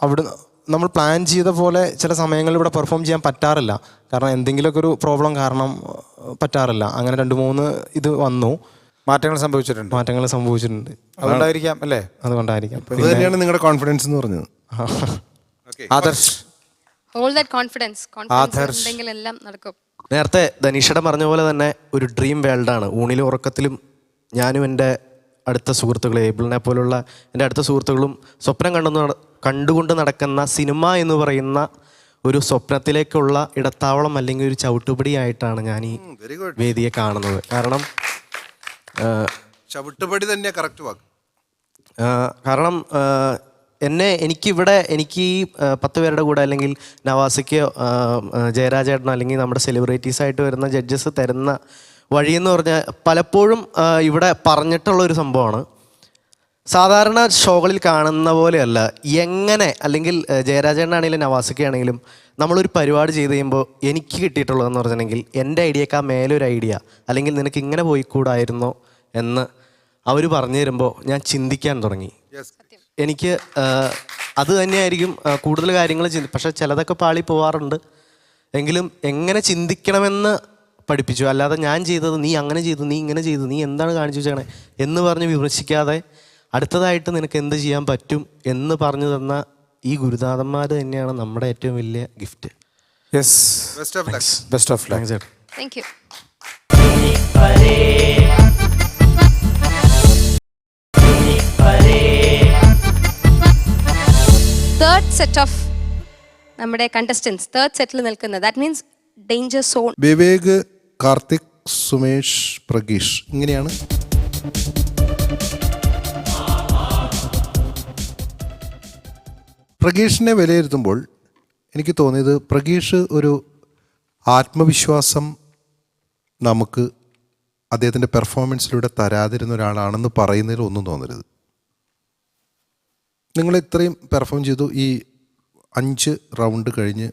അവിടെ നമ്മൾ പ്ലാൻ ചെയ്ത പോലെ ചില സമയങ്ങളിൽ ഇവിടെ പെർഫോം ചെയ്യാൻ പറ്റാറില്ല. കാരണം എന്തെങ്കിലുമൊക്കെ ഒരു പ്രോബ്ലം കാരണം പറ്റാറില്ല. അങ്ങനെ 2-3 ഇത് വന്നു, മാറ്റങ്ങൾ സംഭവിച്ചിട്ടുണ്ട്. അതുകൊണ്ടായിരിക്കാം അല്ലേ? അതുകൊണ്ടായിരിക്കാം. അത് തന്നെയാണ് നിങ്ങളുടെ കോൺഫിഡൻസ് എന്ന് പറഞ്ഞത്. ആദർശ്, ഹോൾഡ് ദാറ്റ് കോൺഫിഡൻസ് ഉണ്ടെങ്കിൽ എല്ലാം നടക്കും. നേരത്തെ ധനീഷയുടെ പറഞ്ഞ പോലെ തന്നെ ഒരു ഡ്രീം വേൾഡാണ്. ഊണിലും ഉറക്കത്തിലും ഞാനും എൻ്റെ അടുത്ത സുഹൃത്തുക്കൾ, ഏബിളിനെ പോലുള്ള എൻ്റെ അടുത്ത സുഹൃത്തുക്കളും സ്വപ്നം കണ്ടുകൊണ്ട് നടക്കുന്ന സിനിമ എന്ന് പറയുന്ന ഒരു സ്വപ്നത്തിലേക്കുള്ള ഇടത്താവളം അല്ലെങ്കിൽ ഒരു ചവിട്ടുപടിയായിട്ടാണ് ഞാൻ ഈ വേദിയെ കാണുന്നത്. കാരണം ചവിട്ടുപടി തന്നെ കറക്റ്റ് വാക്ക്. കാരണം എനിക്ക് ഈ 10 പേരുടെ കൂടെ അല്ലെങ്കിൽ നവാസിക്കോ ജയരാജേട്ടനോ അല്ലെങ്കിൽ നമ്മുടെ സെലിബ്രിറ്റീസായിട്ട് വരുന്ന ജഡ്ജസ് തരുന്ന വഴിയെന്ന് പറഞ്ഞാൽ പലപ്പോഴും ഇവിടെ പറഞ്ഞിട്ടുള്ളൊരു സംഭവമാണ്. സാധാരണ ഷോകളിൽ കാണുന്ന പോലെയല്ല. എങ്ങനെ, അല്ലെങ്കിൽ ജയരാജേട്ടനാണെങ്കിലും നവാസിക്കയാണെങ്കിലും നമ്മളൊരു പരിപാടി ചെയ്ത് കഴിയുമ്പോൾ എനിക്ക് കിട്ടിയിട്ടുള്ളതെന്ന് പറഞ്ഞിട്ടുണ്ടെങ്കിൽ എൻ്റെ ഐഡിയക്കാൾ മേലൊരു ഐഡിയ, അല്ലെങ്കിൽ നിനക്ക് ഇങ്ങനെ പോയിക്കൂടായിരുന്നോ എന്ന് അവർ പറഞ്ഞു തരുമ്പോൾ ഞാൻ ചിന്തിക്കാൻ തുടങ്ങി. എനിക്ക് അത് തന്നെയായിരിക്കും കൂടുതൽ കാര്യങ്ങൾ പക്ഷേ ചിലതൊക്കെ പാളി പോവാറുണ്ട്. എങ്കിലും എങ്ങനെ ചിന്തിക്കണമെന്ന് പഠിപ്പിച്ചു. അല്ലാതെ ഞാൻ ചെയ്തത് നീ അങ്ങനെ ചെയ്തു, നീ ഇങ്ങനെ ചെയ്തു, നീ എന്താണ് കാണിച്ചു വെച്ചേക്കണേ എന്ന് പറഞ്ഞ് വിമർശിക്കാതെ അടുത്തതായിട്ട് നിനക്ക് എന്ത് ചെയ്യാൻ പറ്റും എന്ന് പറഞ്ഞു തന്ന ഈ ഗുരുനാഥന്മാർ തന്നെയാണ് നമ്മുടെ ഏറ്റവും വലിയ gift. Yes, best of luck. Thank you. Third set of നമ്മുടെ കണ്ടസ്റ്റൻസ് തേർഡ് സെറ്റിൽ നിൽക്കുന്നത്, that means danger zone. Vivek, Karthik, Sumesh, Prageesh, ഇങ്ങനെയാണ്. പ്രഗീഷിനെ വിലയിരുത്തുമ്പോൾ എനിക്ക് തോന്നിയത്, പ്രഗീഷ് ഒരു ആത്മവിശ്വാസം നമുക്ക് അദ്ദേഹത്തിൻ്റെ പെർഫോമൻസിലൂടെ തരാതിരുന്ന ഒരാളാണെന്ന് പറയുന്നതിൽ ഒന്നും തോന്നരുത്. നിങ്ങൾ ഇത്രയും പെർഫോം ചെയ്തു. ഈ 5 റൗണ്ട് കഴിഞ്ഞ്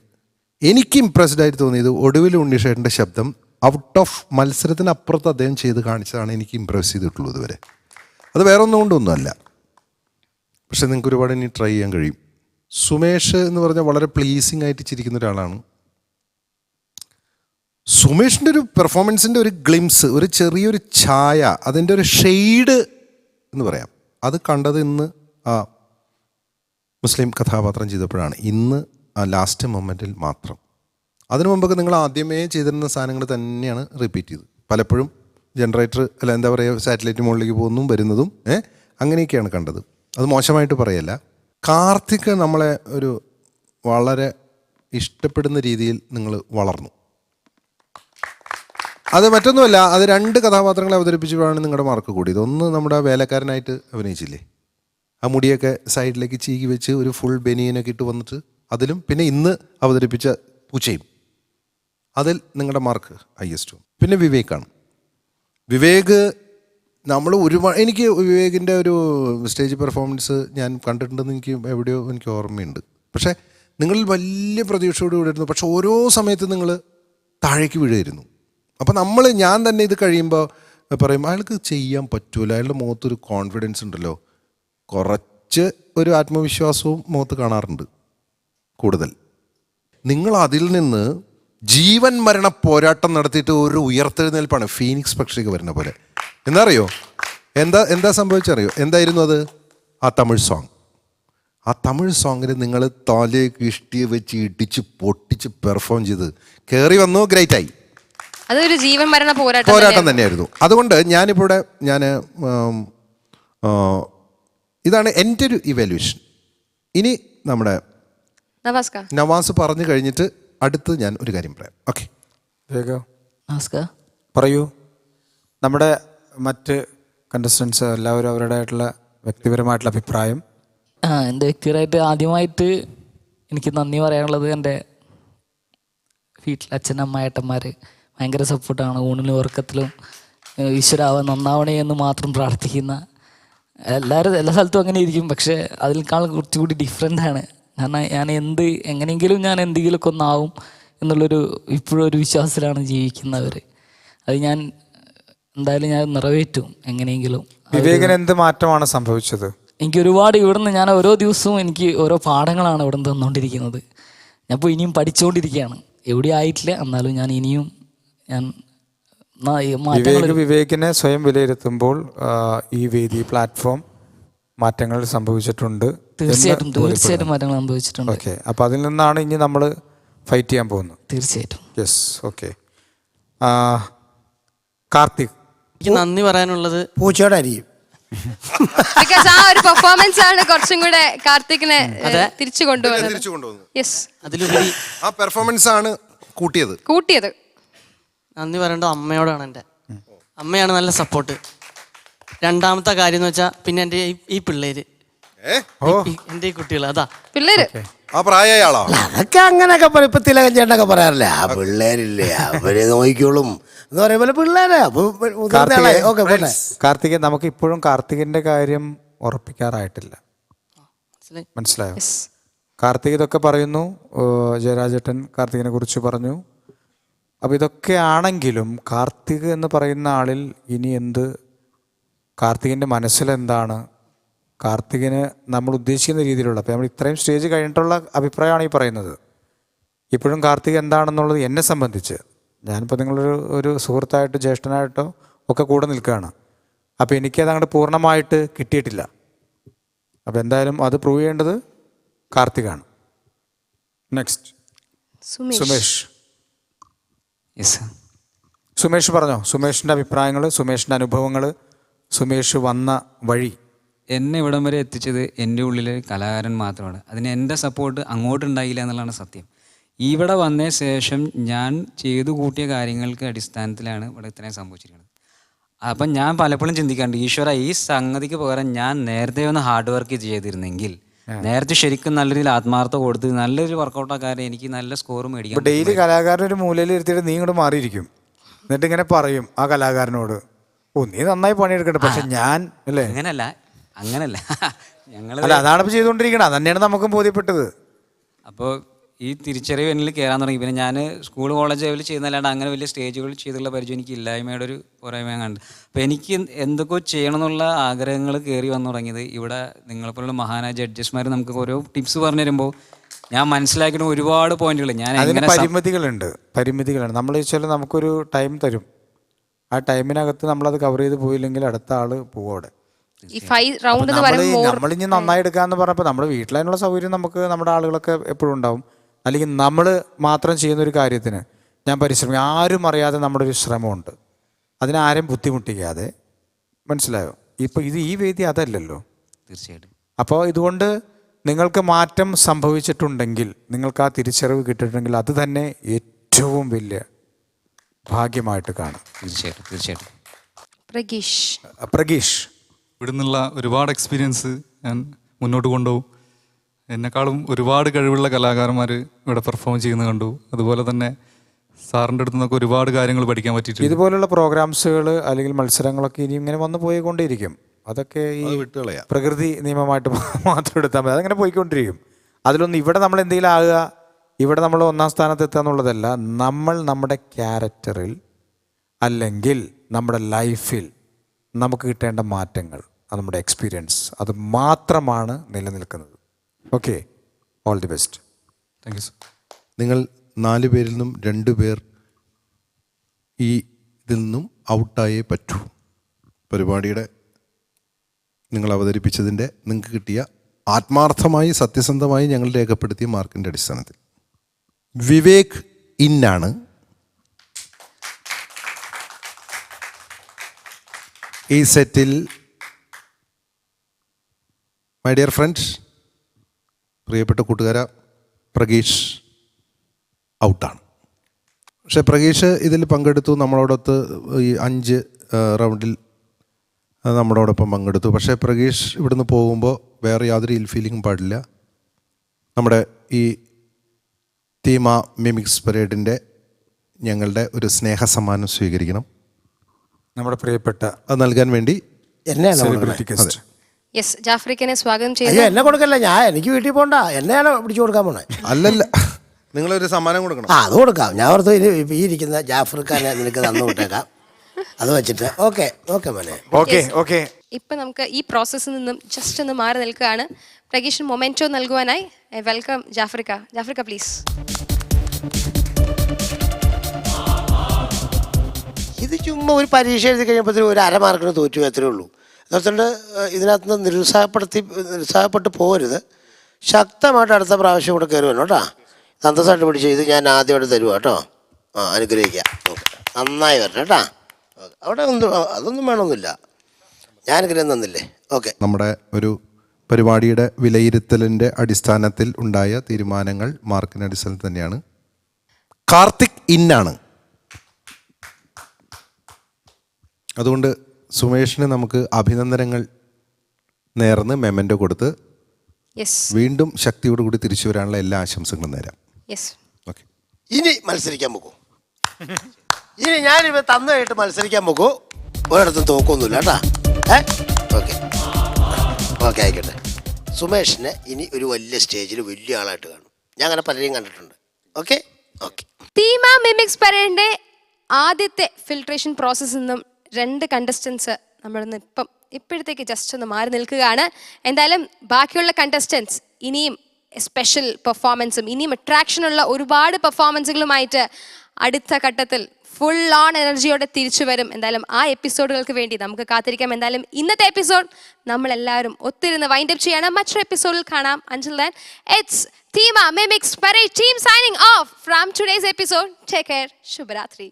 എനിക്ക് ഇമ്പ്രസ്ഡ് ആയിട്ട് തോന്നിയത് ഒടുവിൽ ഉണ്ണിഷേട്ടൻ്റെ ശബ്ദം ഔട്ട് ഓഫ് മത്സരത്തിനപ്പുറത്ത് അദ്ദേഹം ചെയ്ത് കാണിച്ചതാണ് എനിക്ക് ഇമ്പ്രസ് ചെയ്തിട്ടുള്ളൂ ഇതുവരെ. അത് വേറെ ഒന്നും കൊണ്ടൊന്നുമല്ല, പക്ഷെ നിങ്ങൾക്ക് ഒരുപാട് ഇനി ട്രൈ ചെയ്യാൻ കഴിയും. സുമേഷ് എന്ന് പറഞ്ഞാൽ വളരെ പ്ലീസിങ് ആയിട്ട് ചിരിക്കുന്ന ഒരാളാണ്. സുമേഷിൻ്റെ ഒരു പെർഫോമൻസിൻ്റെ ഒരു ഗ്ലിംസ്, ഒരു ചെറിയൊരു ഛായ, അതിൻ്റെ ഒരു ഷെയ്ഡ് എന്ന് പറയാം, അത് കണ്ടത് ഇന്ന് ആ മുസ്ലിം കഥാപാത്രം ചെയ്തപ്പോഴാണ്. ഇന്ന് ആ ലാസ്റ്റ് മൊമെൻറ്റിൽ മാത്രം. അതിനു മുമ്പൊക്കെ നിങ്ങൾ ആദ്യമേ ചെയ്തിരുന്ന സാധനങ്ങൾ തന്നെയാണ് റിപ്പീറ്റ് ചെയ്തത്. പലപ്പോഴും ജനറേറ്റർ അല്ല എന്താ പറയുക, സാറ്റലൈറ്റ് മുകളിലേക്ക് പോകുന്നതും വരുന്നതും അങ്ങനെയൊക്കെയാണ് കണ്ടത്. അത് മോശമായിട്ട് പറയല്ല. കാർത്തിക് നമ്മളെ ഒരു വളരെ ഇഷ്ടപ്പെടുന്ന രീതിയിൽ നിങ്ങൾ വളർന്നു. അത് മറ്റൊന്നുമല്ല, അത് 2 കഥാപാത്രങ്ങളെ അവതരിപ്പിച്ചപ്പോഴാണ് നിങ്ങളുടെ മാർക്ക് കൂടിയത്. ഒന്ന് നമ്മുടെ വേലക്കാരനായിട്ട് അഭിനയിച്ചില്ലേ, ആ മുടിയൊക്കെ സൈഡിലേക്ക് ചീകി വെച്ച് ഒരു ഫുൾ ബനിയനൊക്കെ ഇട്ട് വന്നിട്ട് അതിലും, പിന്നെ ഇന്ന് അവതരിപ്പിച്ച പൂച്ചയും, അതിൽ നിങ്ങളുടെ മാർക്ക് ഹയസ്റ്റും. പിന്നെ വിവേക്കാണ്. വിവേക് നമ്മൾ ഒരുപാട് എനിക്ക് വിവേകിൻ്റെ ഒരു സ്റ്റേജ് പെർഫോമൻസ് ഞാൻ കണ്ടിട്ടുണ്ടെന്ന് എവിടെയോ എനിക്ക് ഓർമ്മയുണ്ട്. പക്ഷേ നിങ്ങളിൽ വലിയ പ്രതീക്ഷയോട് കൂടി ഇരുന്നു, പക്ഷെ ഓരോ സമയത്ത് നിങ്ങൾ താഴേക്ക് വീഴുമായിരുന്നു. അപ്പോൾ ഞാൻ തന്നെ ഇത് കഴിയുമ്പോൾ പറയും അയാൾക്ക് ചെയ്യാൻ പറ്റൂല, അയാളുടെ മുഖത്തൊരു കോൺഫിഡൻസ് ഉണ്ടല്ലോ, കുറച്ച് ഒരു ആത്മവിശ്വാസവും മുഖത്ത് കാണാറുണ്ട് കൂടുതൽ. നിങ്ങൾ അതിൽ നിന്ന് ജീവൻ മരണ പോരാട്ടം നടത്തിയിട്ട് ഒരു ഉയർത്തെഴുന്നേൽപ്പാണ്, ഫീനിക്സ് പക്ഷിക്ക് വരുന്ന പോലെ. എന്താ അറിയോ, എന്താ സംഭവിച്ചറിയോ? എന്തായിരുന്നു അത്? ആ തമിഴ് സോങ്. ആ തമിഴ് സോങ്ങിൽ നിങ്ങൾ തലയൊക്കെ ഇഷ്ടിയെ വെച്ച് ഇടിച്ച് പൊട്ടിച്ച് പെർഫോം ചെയ്ത് കയറി വന്നു, ഗ്രേറ്റായി. അതൊരു ജീവൻ മരണ പോരാട്ടം തന്നെയായിരുന്നു. അതുകൊണ്ട് ഞാനിപ്പോൾ ഇതാണ് എൻ്റെ ഒരു ഇവാലുവേഷൻ. ഇനി നമ്മുടെ നവാസ് പറഞ്ഞു കഴിഞ്ഞിട്ട് അടുത്ത് ഞാൻ ഒരു കാര്യം പറയാം. ഓക്കെ, പറയൂ. നമ്മുടെ മറ്റ് കണ്ടസ്റ്റൻസ് എല്ലാവരും അവരുടേതായിട്ടുള്ള വ്യക്തിപരമായിട്ടുള്ള അഭിപ്രായം. എൻ്റെ വ്യക്തിപരമായിട്ട് ആദ്യമായിട്ട് എനിക്ക് നന്ദി പറയാനുള്ളത് എൻ്റെ വീട്ടിലെ അച്ഛനമ്മ ഏട്ടന്മാർ ഭയങ്കര സപ്പോർട്ടാണ്. ഊണിലും ഉറക്കത്തിലും ഈശ്വരാവ നന്നാവണേ എന്ന് മാത്രം പ്രാർത്ഥിക്കുന്ന എല്ലാവരും എല്ലാ സ്ഥലത്തും അങ്ങനെ ഇരിക്കും. പക്ഷേ അതിനേക്കാളും കുറച്ചുകൂടി ഡിഫറെൻ്റ് ആണ്. കാരണം ഞാൻ എങ്ങനെയെങ്കിലും ഞാൻ എന്തെങ്കിലുമൊക്കെ ഒന്നാവും എന്നുള്ളൊരു ഇപ്പോഴും ഒരു വിശ്വാസത്തിലാണ് ജീവിക്കുന്നവർ. അത് ഞാൻ എന്തായാലും ഞാൻ നിറവേറ്റും എങ്ങനെയെങ്കിലും. വിവേകന് എന്ത് മാറ്റമാണ് സംഭവിച്ചത്? എനിക്ക് ഒരുപാട് ഇവിടുന്ന് ഞാൻ ഓരോ ദിവസവും എനിക്ക് ഓരോ പാഠങ്ങളാണ് ഇവിടെ നിന്ന് തന്നുകൊണ്ടിരിക്കുന്നത്. ഞാൻ ഇപ്പോൾ ഇനിയും പഠിച്ചുകൊണ്ടിരിക്കുകയാണ്. എവിടെ ആയിട്ടില്ല, എന്നാലും ഞാൻ ഇനിയും വിവേകിനെ സ്വയം വിലയിരുത്തുമ്പോൾ ഈ വേദി പ്ലാറ്റ്ഫോം മാറ്റങ്ങൾ സംഭവിച്ചിട്ടുണ്ട്. തീർച്ചയായിട്ടും മാറ്റങ്ങൾ സംഭവിച്ചിട്ടുണ്ട്. ഓക്കെ, അപ്പോൾ അതിൽ നിന്നാണ് ഇനി നമ്മൾ ഫൈറ്റ് ചെയ്യാൻ പോകുന്നത്. തീർച്ചയായിട്ടും. Yes, okay. കാർത്തിക്, എനിക്ക് നന്ദി പറയാനുള്ളത് പൂച്ചയുടെ അരിയും ആ ഒരു പെർഫോമൻസ് ആണ് കുറച്ചും കൂടെ കാർത്തികിനെ തിരിച്ചു കൊണ്ടുവന്നത്. അതിലുപരി ആ പെർഫോമൻസ് ആണ് കൂട്ടിയത്. നന്ദി പറയേണ്ടത് അമ്മയോടാണ്. എൻ്റെ അമ്മയാണ് നല്ല സപ്പോർട്ട്. രണ്ടാമത്തെ കാര്യം എന്ന് വെച്ചാൽ പിന്നെ എൻ്റെ ഈ പിള്ളേര്, എൻ്റെ ഈ കുട്ടികൾ, അതാ പിള്ളേര് ആ പ്രായമായ ആളാ. അതൊക്കെ അങ്ങനെയൊക്കെ പറയും. ഇപ്പൊ തിലകൻ ചേട്ടനൊക്കെ പറയാറില്ല, ആ പിള്ളേരില്ലേ അവര് നോക്കിക്കോളും എന്ന് പറയുമ്പോൾ പിള്ളേരെ. കാർത്തിക്, നമുക്ക് ഇപ്പോഴും കാർത്തികിന്റെ കാര്യം ഉറപ്പിക്കാറായിട്ടില്ല. മനസ്സിലായോ? കാർത്തിക് ഇതൊക്കെ പറയുന്നു, ജയരാജേട്ടൻ കാർത്തികിനെ കുറിച്ച് പറഞ്ഞു. അപ്പോൾ ഇതൊക്കെ ആണെങ്കിലും കാർത്തിക് എന്ന് പറയുന്ന ആളിൽ ഇനി കാർത്തികിൻ്റെ മനസ്സിലെന്താണ്, കാർത്തികിന് നമ്മൾ ഉദ്ദേശിക്കുന്ന രീതിയിലുള്ള, അപ്പോൾ നമ്മൾ ഇത്രയും സ്റ്റേജ് കഴിഞ്ഞിട്ടുള്ള അഭിപ്രായമാണ് ഈ പറയുന്നത്. ഇപ്പോഴും കാർത്തിക് എന്താണെന്നുള്ളത് എന്നെ സംബന്ധിച്ച്, ഞാനിപ്പോൾ നിങ്ങളൊരു സുഹൃത്തായിട്ട് ജ്യേഷ്ഠനായിട്ടോ ഒക്കെ കൂടെ നിൽക്കുകയാണ്. അപ്പോൾ എനിക്കത് അങ്ങോട്ട് പൂർണ്ണമായിട്ട് കിട്ടിയിട്ടില്ല. അപ്പോൾ എന്തായാലും അത് പ്രൂവ് ചെയ്യേണ്ടത് കാർത്തികാണ്. നെക്സ്റ്റ് സുമേഷ് പറഞ്ഞോ. സുമേഷിൻ്റെ അഭിപ്രായങ്ങൾ, സുമേഷിൻ്റെ അനുഭവങ്ങൾ, സുമേഷ് വന്ന വഴി. എന്നെ ഇവിടം വരെ എത്തിച്ചത് എൻ്റെ ഉള്ളിലെ കലാകാരൻ മാത്രമാണ്. അതിന് എൻ്റെ സപ്പോർട്ട് അങ്ങോട്ടുണ്ടായില്ല എന്നുള്ളതാണ് സത്യം. ഇവിടെ വന്ന ശേഷം ഞാൻ ചെയ്തു കൂട്ടിയ കാര്യങ്ങൾക്ക് അടിസ്ഥാനത്തിലാണ് ഇവിടെ ഇത്രയും സംഭവിച്ചിരിക്കുന്നത്. അപ്പം ഞാൻ പലപ്പോഴും ചിന്തിക്കാറുണ്ട്, ഈശ്വര ഈ സംഗതിക്ക് പകരം ഞാൻ നേരത്തെ ഒന്ന് ഹാർഡ് വർക്ക് ചെയ്തിരുന്നെങ്കിൽ, നേരത്തെ ശരിക്കും നല്ല രീതിയിൽ ആത്മാർത്ഥം കൊടുത്ത് നല്ലൊരു വർക്കൗട്ടാക്കാരെ എനിക്ക് നല്ല സ്കോർ മേടിക്കാം. ഡെയിലി കലാകാരൻ ഒരു മൂലയിൽ ഇരുത്തിയിട്ട് നീ ഇങ്ങോട്ട് മാറിയിരിക്കും, എന്നിട്ട് ഇങ്ങനെ പറയും ആ കലാകാരനോട്, ഓ നീ നന്നായി പണിയെടുക്കട്ടെ, പക്ഷെ ഞാൻ അല്ലേ അങ്ങനല്ല ഞങ്ങൾ അതാണ് ഇപ്പം ചെയ്തുകൊണ്ടിരിക്കണം. അത് തന്നെയാണ് നമുക്കും ബോധ്യപ്പെട്ടത്. അപ്പോൾ ഈ തിരിച്ചറിവ് എന്നിൽ കയറാൻ തുടങ്ങി. പിന്നെ ഞാൻ സ്കൂൾ കോളേജ് ലെവലിൽ ചെയ്യുന്നതല്ലാണ്ട് അങ്ങനെ വലിയ സ്റ്റേജുകളിൽ ചെയ്തുള്ള പരിചയം എനിക്ക് ഇല്ലായ്മയുടെ ഒരു പോരായ്മ കണ്ട്. അപ്പോൾ എനിക്ക് എന്തൊക്കെ ചെയ്യണം എന്നുള്ള ആഗ്രഹങ്ങൾ കയറി വന്നു തുടങ്ങിയത് ഇവിടെ നിങ്ങളെപ്പോലുള്ള മഹാനായ ജഡ്ജസ്മാർ നമുക്ക് ഓരോ ടിപ്സ് പറഞ്ഞു തരുമ്പോൾ ഞാൻ മനസ്സിലാക്കിയിട്ട് ഒരുപാട് പോയിന്റുകൾ ഞാൻ പരിമിതികളുണ്ട്. നമ്മൾ വെച്ചാൽ നമുക്കൊരു ടൈം തരും. ആ ടൈമിനകത്ത് നമ്മളത് കവർ ചെയ്ത് പോയില്ലെങ്കിൽ അടുത്ത ആൾ പോകും അവിടെ. നമ്മളിനി നന്നായി എടുക്കാന്ന് പറഞ്ഞപ്പോൾ നമ്മുടെ വീട്ടിലതിനുള്ള സൗകര്യം നമുക്ക് നമ്മുടെ ആളുകളൊക്കെ എപ്പോഴും ഉണ്ടാവും. അല്ലെങ്കിൽ നമ്മൾ മാത്രം ചെയ്യുന്നൊരു കാര്യത്തിന് ഞാൻ പരിശ്രമിക്കും, ആരും അറിയാതെ നമ്മുടെ ഒരു ശ്രമമുണ്ട്, അതിനാരും ബുദ്ധിമുട്ടിക്കാതെ. മനസ്സിലായോ? ഇപ്പോൾ ഈ വേദി അതല്ലല്ലോ. തീർച്ചയായിട്ടും. അപ്പോൾ ഇതുകൊണ്ട് നിങ്ങൾക്ക് മാറ്റം സംഭവിച്ചിട്ടുണ്ടെങ്കിൽ, നിങ്ങൾക്ക് ആ തിരിച്ചറിവ് കിട്ടിയിട്ടുണ്ടെങ്കിൽ അത് തന്നെ ഏറ്റവും വലിയ ഭാഗ്യമായിട്ട് കാണും. തീർച്ചയായിട്ടും. പ്രഗീഷ്, ഇവിടെ നിന്നുള്ള ഒരുപാട് എക്സ്പീരിയൻസ് ഞാൻ മുന്നോട്ട് കൊണ്ടുപോകും. എന്നെക്കാളും ഒരുപാട് കഴിവുള്ള കലാകാരന്മാർ ഇവിടെ പെർഫോം ചെയ്യുന്നത് കണ്ടു. അതുപോലെ തന്നെ സാറിൻ്റെ അടുത്ത് നിന്നൊക്കെ ഒരുപാട് കാര്യങ്ങൾ പഠിക്കാൻ പറ്റിയിട്ടുണ്ട്. ഇതുപോലുള്ള പ്രോഗ്രാംസുകൾ അല്ലെങ്കിൽ മത്സരങ്ങളൊക്കെ ഇനി ഇങ്ങനെ വന്നു പോയിക്കൊണ്ടിരിക്കും. അതൊക്കെ ഈ പ്രകൃതി നിയമമായിട്ട് മാത്രം എടുത്താൽ മതി. അതങ്ങനെ പോയിക്കൊണ്ടിരിക്കും. അതിലൊന്നും ഇവിടെ നമ്മൾ എന്തെങ്കിലും ആകുക, ഇവിടെ നമ്മൾ ഒന്നാം സ്ഥാനത്ത് എത്തുക എന്നുള്ളതല്ല. നമ്മൾ നമ്മുടെ ക്യാരക്ടറിൽ അല്ലെങ്കിൽ നമ്മുടെ ലൈഫിൽ നമുക്ക് കിട്ടേണ്ട മാറ്റങ്ങൾ, അത് നമ്മുടെ എക്സ്പീരിയൻസ്, അത് മാത്രമാണ് നിലനിൽക്കുന്നത്. Okay, all the best. Thank you sir. നിങ്ങൾ 4 പേരിൽ നിന്നും 2 പേർ ഈ ഇതിൽ നിന്നും ഔട്ടായേ പറ്റൂ. പരിപാടിയുടെ നിങ്ങൾ അവതരിപ്പിച്ചതിൻ്റെ നിങ്ങൾക്ക് കിട്ടിയ ആത്മാർത്ഥമായി സത്യസന്ധമായി ഞങ്ങൾ രേഖപ്പെടുത്തിയ മാർക്കിൻ്റെ അടിസ്ഥാനത്തിൽ വിവേക് ഇന്നാണ് ഈ സെറ്റിൽ. മൈ ഡിയർ ഫ്രണ്ട്സ്, പ്രിയപ്പെട്ട കൂട്ടുകാര, പ്രഗീഷ് ഔട്ടാണ്. പക്ഷേ പ്രഗീഷ് ഇതിൽ പങ്കെടുത്തു, നമ്മളോടൊത്ത് ഈ 5 റൗണ്ടിൽ നമ്മളോടൊപ്പം പങ്കെടുത്തു. പക്ഷേ പ്രഗീഷ് ഇവിടുന്ന് പോകുമ്പോൾ വേറെ യാതൊരു ഇൽ ഫീലിംഗും പാടില്ല. നമ്മുടെ ഈ തീമ മിമിക്സ് പരേഡിൻ്റെ ഞങ്ങളുടെ ഒരു സ്നേഹ സമ്മാനം സ്വീകരിക്കണം. നമ്മുടെ പ്രിയപ്പെട്ട അത് നൽകാൻ വേണ്ടി സെലിബ്രിറ്റി ഗസ്റ്റ് യെസ്, ജാഫ്രിക്കനെ സ്വാഗതം അയ്യോ, ചെയ്യുന്നു. എന്നെ കൊടുക്കല്ല, ഞാൻ എനിക്ക് വീട്ടിൽ പോകണ്ട, എന്നെയാണ് പിടിച്ചു കൊടുക്കാൻ പോണേ. അല്ലല്ല, നിങ്ങളൊരു സമ്മാനം കൊടുക്കണം. അത് കൊടുക്കാം. ഞാൻ ഓർത്ത് ഈ ഇരിക്കുന്ന ജാഫർ ഖാനെ നിനക്ക് തന്നു വിട്ടേക്കാം, അത് വെച്ചിട്ട്. ഓക്കെ ഓക്കെ മോനെ. Okay okay. ഇപ്പം നമുക്ക് ഈ പ്രോസസ്സിൽ നിന്നും ജസ്റ്റ് ഒന്ന് മാറി നിൽക്കുകയാണ്. പ്രഗീഷിന് മൊമെന്റോ നൽകുവാനായി വെൽക്കം ജാഫ്രിക്ക. ജാഫ്രിക്ക പ്ലീസ്. ഇത് ചുമ്മാ ഒരു പരീക്ഷ എഴുതി കഴിഞ്ഞപ്പോഴത്തേക്കും ഒരു 1/2 മാർക്കിന് തോറ്റു, അത്രേ ഉള്ളൂ. എന്നുവെച്ചിട്ട് ഇതിനകത്ത് നിന്ന് നിരുത്സാഹപ്പെട്ട് പോരുത്. ശക്തമായിട്ട് അടുത്ത പ്രാവശ്യം കൂടെ കയറി വരണം കേട്ടോ. സന്തോഷമായിട്ട് പിടിച്ച് ഇത് ഞാൻ ആദ്യമായിട്ട് തരുവാ കേട്ടോ. അനുഗ്രഹിക്കാം. നന്നായി വരണം കേട്ടോ. അവിടെ അതൊന്നും വേണമെന്നില്ല, ഞാൻ അനുഗ്രഹം തന്നില്ലേ. ഓക്കെ. നമ്മുടെ ഒരു പരിപാടിയുടെ വിലയിരുത്തലിൻ്റെ അടിസ്ഥാനത്തിൽ ഉണ്ടായ തീരുമാനങ്ങൾ മാർക്കിൻ്റെ അടിസ്ഥാനത്തിൽ തന്നെയാണ്. കാർത്തിക് ഇന്നാണ്. അതുകൊണ്ട് സുമേഷിന് നമുക്ക് അഭിനന്ദനങ്ങൾ നേർന്ന് മെമൻറ്റോ കൊടുത്ത് വീണ്ടും ശക്തിയോടുകൂടി തിരിച്ചു വരാനുള്ള എല്ലാ ആശംസകളും നേരാം. ഓക്കെ, ഇനി മത്സരിക്കാൻ പോകൂ. ഇനി ഞാനിവ തന്നായിട്ട് മത്സരിക്കാൻ പോകൂ. ഒരിടത്തും തോക്കൊന്നുമില്ല കേട്ടാ. ഓക്കെ ഓക്കെ, ആയിക്കോട്ടെ. സുമേഷിനെ ഇനി ഒരു വലിയ സ്റ്റേജിൽ വലിയ ആളായിട്ട് കാണും. ഞാൻ അങ്ങനെ പലരെയും കണ്ടിട്ടുണ്ട്. Okay okay. തീമ മിമിക്സ് പരേഡിന്റെ ആദ്യത്തെ ഫിൽട്രേഷൻ പ്രോസസ്സിൽ നിന്നും 2 കണ്ടസ്റ്റൻസ് നമ്മളിന്ന് ഇപ്പോഴത്തേക്ക് ജസ്റ്റ് ഒന്ന് മാറി നിൽക്കുകയാണ്. എന്തായാലും ബാക്കിയുള്ള കണ്ടസ്റ്റൻസ് ഇനിയും സ്പെഷ്യൽ പെർഫോമൻസും ഇനിയും അട്രാക്ഷനുള്ള ഒരുപാട് പെർഫോമൻസുകളുമായിട്ട് അടുത്ത ഘട്ടത്തിൽ ഫുൾ ഓൺ എനർജിയോടെ തിരിച്ചു വരും. എന്തായാലും ആ എപ്പിസോഡുകൾക്ക് വേണ്ടി നമുക്ക് കാത്തിരിക്കാം. എന്തായാലും ഇന്നത്തെ എപ്പിസോഡ് നമ്മളെല്ലാവരും ഒത്തിരുന്ന് വൈൻഡ് അപ്പ് ചെയ്യണം. മറ്റൊരു എപ്പിസോഡിൽ കാണാം. Until then, it's Teema Mimics Parade team signing off from today's episode. Take care. Shubhratri.